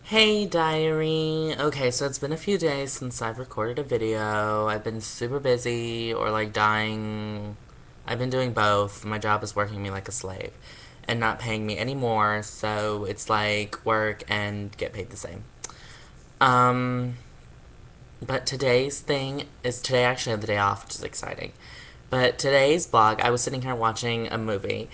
Hey diary. Okay, so it's been a few days since I've recorded a video. I've been super busy or like dying. I've been doing both. My job is working me like a slave and not paying me anymore, so it's like work and get paid the same. Um, but today's thing is today actually I have the day off, which is exciting. But today's blog, I was sitting here watching a movie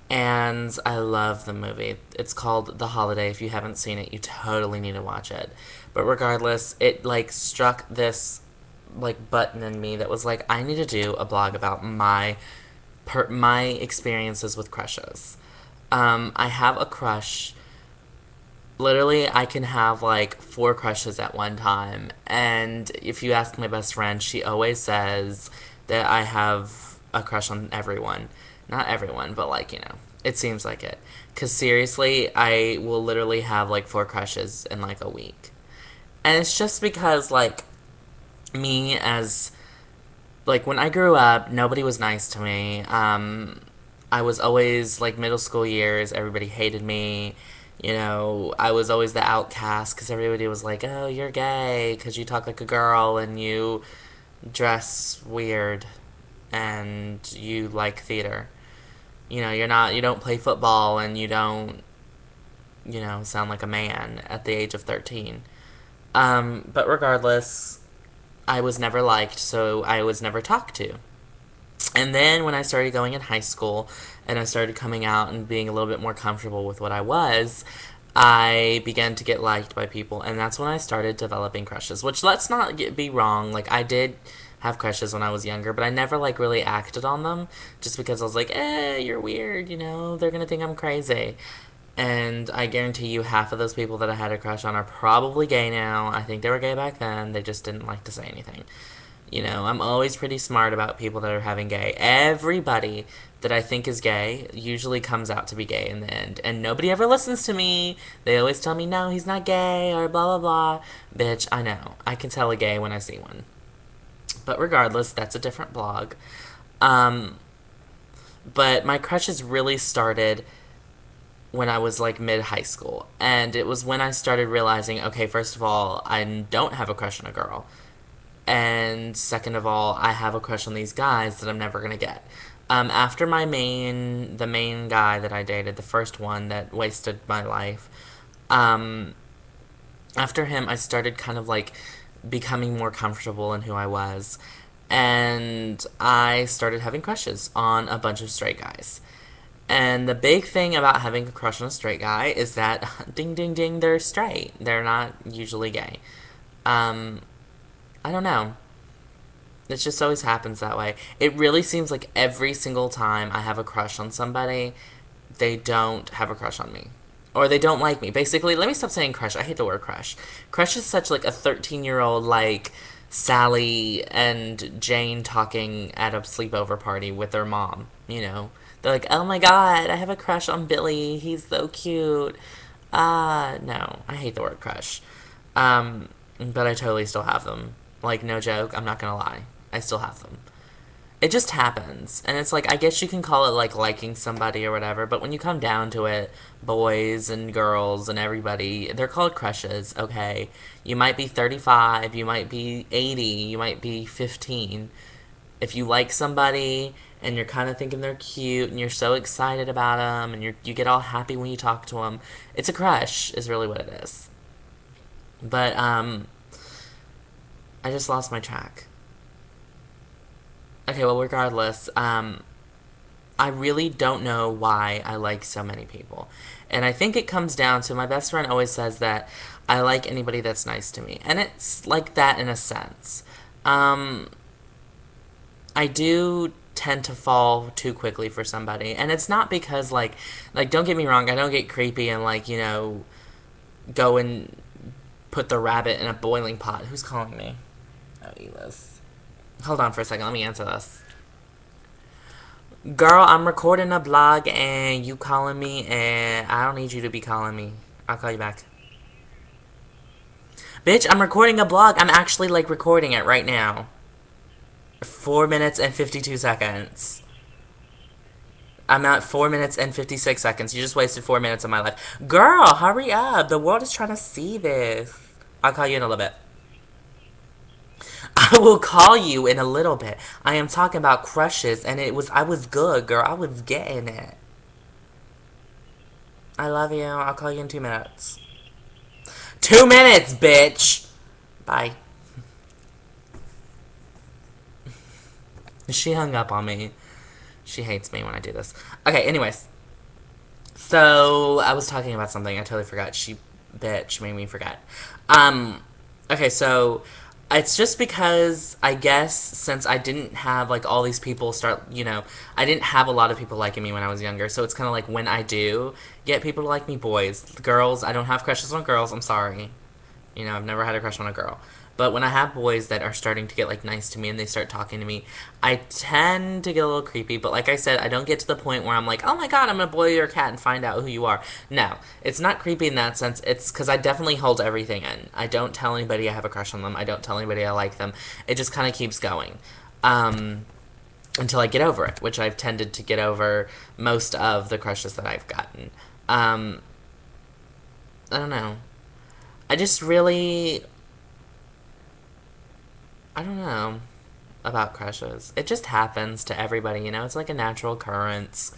and I love the movie. It's called The Holiday. If you haven't seen it, you totally need to watch it. But regardless, it like struck this like button in me that was like I need to do a blog about my experiences with crushes. I have a crush. Literally, I can have like four crushes at one time. And if you ask my best friend, she always says that I have a crush on everyone. Not everyone, but like, it seems like it. Because seriously, I will literally have like four crushes in like a week. And it's just because, like, me as, like, when I grew up, nobody was nice to me. I was always, like, middle school years, everybody hated me. I was always the outcast because everybody was like, oh, you're gay because you talk like a girl and you dress weird and you like theater. You don't play football and you don't, sound like a man at the age of 13. But regardless, I was never liked, so I was never talked to. And then when I started going in high school and I started coming out and being a little bit more comfortable with what I was, I began to get liked by people. And that's when I started developing crushes, which let's not be wrong. Like, I did have crushes when I was younger, but I never, like, really acted on them just because I was like, you're weird, they're gonna think I'm crazy. And I guarantee you, half of those people that I had a crush on are probably gay now. I think they were gay back then. They just didn't like to say anything. I'm always pretty smart about people that are having gay. Everybody that I think is gay usually comes out to be gay in the end. And nobody ever listens to me. They always tell me, no, he's not gay, or blah, blah, blah. Bitch, I know. I can tell a gay when I see one. But regardless, that's a different blog. Um, but my crushes really started when I was like mid high school. And it was when I started realizing, okay, first of all, I don't have a crush on a girl. And second of all, I have a crush on these guys that I'm never gonna get. After the main guy that I dated, the first one that wasted my life, um, after him, I started kind of like becoming more comfortable in who I was. And I started having crushes on a bunch of straight guys. And the big thing about having a crush on a straight guy is that, ding, ding, ding, they're straight. They're not usually gay. Um, I don't know. It just always happens that way. It really seems like every single time I have a crush on somebody, they don't have a crush on me. Or they don't like me. Basically, let me stop saying crush. I hate the word crush. Crush is such like a 13-year-old like Sally and Jane talking at a sleepover party with their mom, They're like, "Oh my god, I have a crush on Billy. He's so cute." No. I hate the word crush. But I totally still have them. Like, no joke, I'm not gonna lie. I still have them. It just happens. And it's like, I guess you can call it like liking somebody or whatever, but when you come down to it, boys and girls and everybody, they're called crushes, okay? You might be 35, you might be 80, you might be 15. If you like somebody and you're kind of thinking they're cute and you're so excited about them and you get all happy when you talk to them, it's a crush, is really what it is. But, I just lost my track. Okay, well, regardless, I really don't know why I like so many people. And I think it comes down to my best friend always says that I like anybody that's nice to me. And it's like that in a sense. Um, I do tend to fall too quickly for somebody. And it's not because, like, don't get me wrong, I don't get creepy and, like, go and put the rabbit in a boiling pot. Who's calling me? Oh, Elis. Hold on for a second. Let me answer this. Girl, I'm recording a blog and you calling me, and I don't need you to be calling me. I'll call you back. Bitch, I'm recording a blog. I'm actually like recording it right now. 4 minutes and 52 seconds. I'm at 4 minutes and 56 seconds. You just wasted 4 minutes of my life. Girl, hurry up. The world is trying to see this. I'll call you in a little bit. I will call you in a little bit. I am talking about crushes, and I was good, girl. I was getting it. I love you. I'll call you in 2 minutes. 2 minutes, bitch. Bye. She hung up on me. She hates me when I do this. Okay, anyways. So, I was talking about something. I totally forgot. Bitch, made me forget. Um, okay, so it's just because I guess since I didn't have like all these people start, I didn't have a lot of people liking me when I was younger. So it's kind of like when I do get people to like me, boys, girls, I don't have crushes on girls. I'm sorry. I've never had a crush on a girl. But when I have boys that are starting to get like nice to me and they start talking to me, I tend to get a little creepy. But like I said, I don't get to the point where I'm like, oh my god, I'm gonna boil your cat and find out who you are. No, it's not creepy in that sense. It's because I definitely hold everything in. I don't tell anybody I have a crush on them. I don't tell anybody I like them. It just kind of keeps going. Until I get over it, which I've tended to get over most of the crushes that I've gotten. Um, I don't know. I just really I don't know about crushes. It just happens to everybody. It's like a natural occurrence.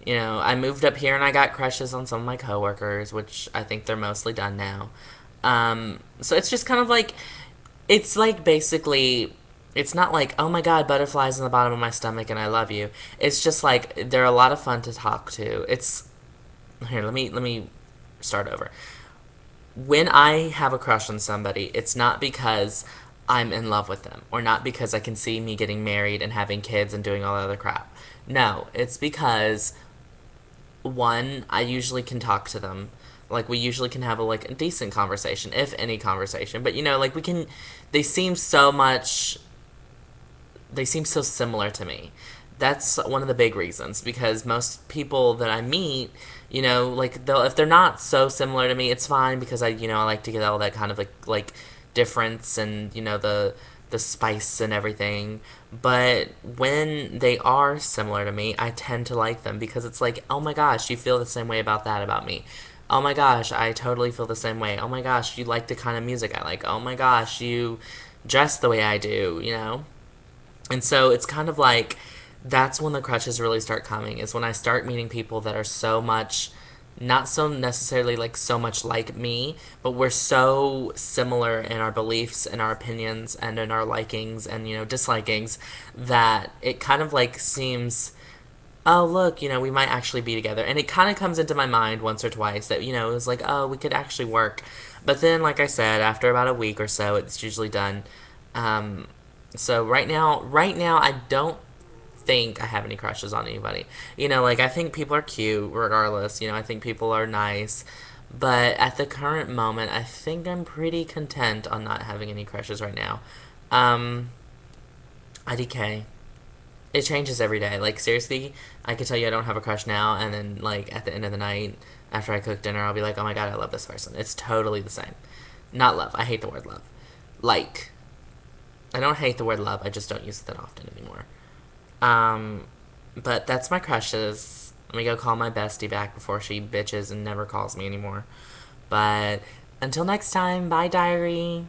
I moved up here and I got crushes on some of my coworkers, which I think they're mostly done now. So it's just kind of like, it's like basically, it's not like, oh my god, butterflies in the bottom of my stomach and I love you. It's just like, they're a lot of fun to talk to. Here, let me start over. When I have a crush on somebody, it's not because I'm in love with them or not because I can see me getting married and having kids and doing all that other crap. No, it's because one, I usually can talk to them. Like we usually can have a decent conversation, if any conversation. But like we can they seem so much they seem so similar to me. That's one of the big reasons because most people that I meet, like they'll if they're not so similar to me, it's fine because I like to get all that kind of like difference and the spice and everything. But when they are similar to me, I tend to like them because it's like, oh my gosh, you feel the same way about that about me. Oh my gosh, I totally feel the same way. Oh my gosh, you like the kind of music I like. Oh my gosh, you dress the way I do. And so it's kind of like that's when the crushes really start coming, is when I start meeting people that are so much, not so necessarily like so much like me, but we're so similar in our beliefs and our opinions and in our likings and, dislikings that it kind of like seems, oh, look, we might actually be together. And it kind of comes into my mind once or twice that, it was like, oh, we could actually work. But then, like I said, after about a week or so, it's usually done. Um, so right now, I don't think I have any crushes on anybody. Like I think people are cute regardless. I think people are nice. But at the current moment, I think I'm pretty content on not having any crushes right now. Um, IDK. It changes every day. Like seriously, I could tell you I don't have a crush now, and then like at the end of the night, after I cook dinner, I'll be like, oh my god, I love this person. It's totally the same. Not love. I hate the word love. Like, I don't hate the word love. I just don't use it that often anymore. Um, but that's my crushes. Let me go call my bestie back before she bitches and never calls me anymore. But until next time, bye, diary.